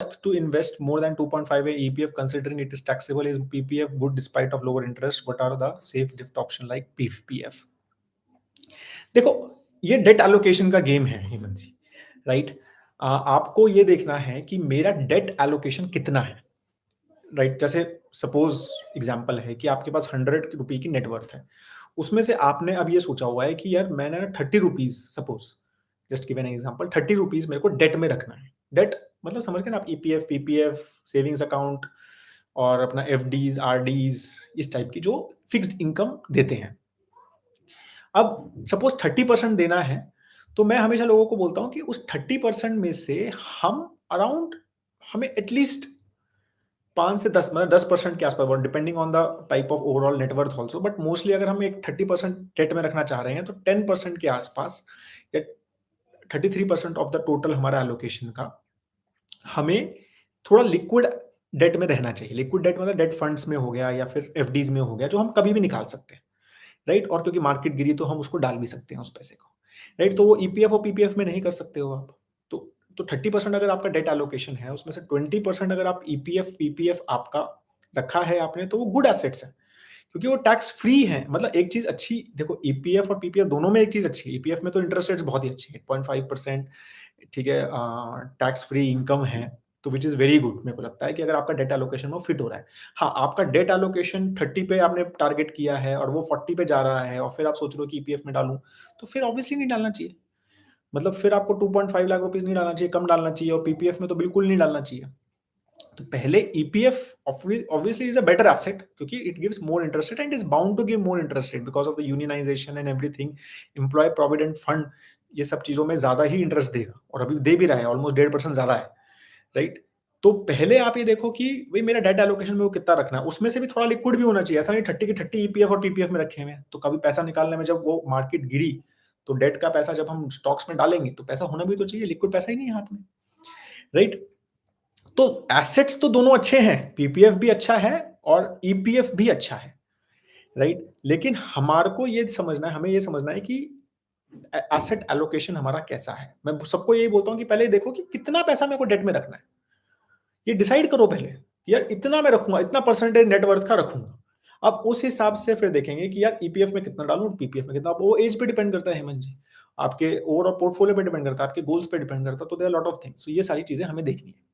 to invest more than 2.5 EPF considering it is taxable? Is PPF good despite of lower interest? What are the safe gift option like PPF? देखो, ये date allocation का game है हेमंत जी, right? आपको ये देखना है कि मेरा डेट एलोकेशन कितना है, राइट? जैसे सपोज एग्जांपल है कि आपके पास 100 रुपए की नेटवर्थ है, उसमें से आपने अब ये सोचा हुआ है कि यार मैंने 30 rupees, suppose just give an example, 30 rupees मेरे को डेट में रखना है। डेट मतलब समझ गए ना आप, ईपीएफ, पीपीएफ, सेविंग्स अकाउंट और अपना एफडीज, आरडीज, इस टाइप की जो फिक्स्ड इनकम देते हैं। अब सपोज 30% देना है, तो मैं हमेशा लोगों को बोलता हूं कि उस 30% में से हम अराउंड, हमें एटलीस्ट 5 से 10, मतलब 10% के आसपास, depending on the type of overall net worth also, but mostly अगर हम एक 30% डेट में रखना चाह रहे हैं तो 10% के आसपास या 33% ऑफ द टोटल हमारा एलोकेशन का हमें थोड़ा लिक्विड डेट में रहना चाहिए। लिक्विड डेट मतलब डेट फंड्स में हो गया या फिर एफडीज में हो गया, जो हम कभी भी निकाल सकते हैं, राइट? और क्योंकि मार्केट गिरी तो हम उसको डाल भी सकते हैं उस पैसे को, राइट? तो वो ईपीएफ और पीपीएफ में नहीं कर सकते हो आप। तो 30% अगर आपका डेट एलोकेशन है, उसमें से 20% अगर आप ईपीएफ पीपीएफ आपका रखा है आपने, तो वो गुड एसेट्स है, क्योंकि वो टैक्स फ्री है। मतलब एक चीज अच्छी देखो, ईपीएफ और पीपीएफ दोनों में एक चीज अच्छी है। ईपीएफ में तो इंटरेस्ट रेट्स बहुत ही अच्छी है, 8.5%, ठीक है, टैक्स फ्री इनकम है, तो विच इज वेरी गुड। मेरे को लगता है कि अगर आपका डेटा एलोकेशन में फिट हो रहा है, हाँ, आपका डेट एलोकेशन 30 पे आपने टारगेट किया है और वो 40 पे जा रहा है, और फिर आप सोच रहे हो कि ईपीएफ में डालूं, तो फिर ऑब्वियसली नहीं डालना चाहिए। मतलब फिर आपको 2.5 लाख रुपीज नहीं डालना चाहिए, कम डालना चाहिए, और पीपीएफ में तो बिल्कुल नहीं डालना चाहिए। तो पहले EPF obviously is a better asset, क्योंकि it gives more interest rate and is bound to give more interest rate because of the unionization and everything. Employ provident fund, ये सब चीजों में ज्यादा ही इंटरेस्ट देगा, और अभी दे भी रहा है, ऑलमोस्ट 1.5% ज्यादा है, राइट? तो पहले आप ये देखो कि भाई मेरा डेटा एलोकेशन में वो कितना रखना है, उसमें से भी थोड़ा लिक्विड भी होना चाहिए। ऐसा नहीं 30 के 30 ईपीएफ और पीपीएफ में रखे हुए हैं, तो कभी पैसा निकालने में जब वो मार्केट गिरी, तो डेट का पैसा जब हम स्टॉक्स में डालेंगे तो पैसा होना भी तो चाहिए, लिक्विड पैसा ही नहीं है हाथ में, राइट? तो एसेट्स तो दोनों अच्छे हैं, पीपीएफ भी अच्छा है और ईपीएफ भी अच्छा है, राइट? लेकिन हमारे को ये समझना है, हमें ये समझना है कि एसेट एलोकेशन हमारा कैसा है। मैं सबको यही बोलता हूँ कि पहले देखो कि कितना पैसा मेरे को डेट में रखना है, ये डिसाइड करो पहले कि यार इतना मैं रखूंगा, इतना परसेंटेज नेटवर्थ का रखूंगा। अब उस हिसाब से फिर देखेंगे कि यार ईपीएफ में कितना डालूं, पीपीएफ में कितना। अब वो एज पे डिपेंड करता है हेमंत जी, आपके ओवरऑल पोर्टफोलियो पे डिपेंड करता है, आपके गोल्स पे डिपेंड करता है, तो देयर लॉट ऑफ थिंग्स। तो ये सारी चीजें हमें देखनी है।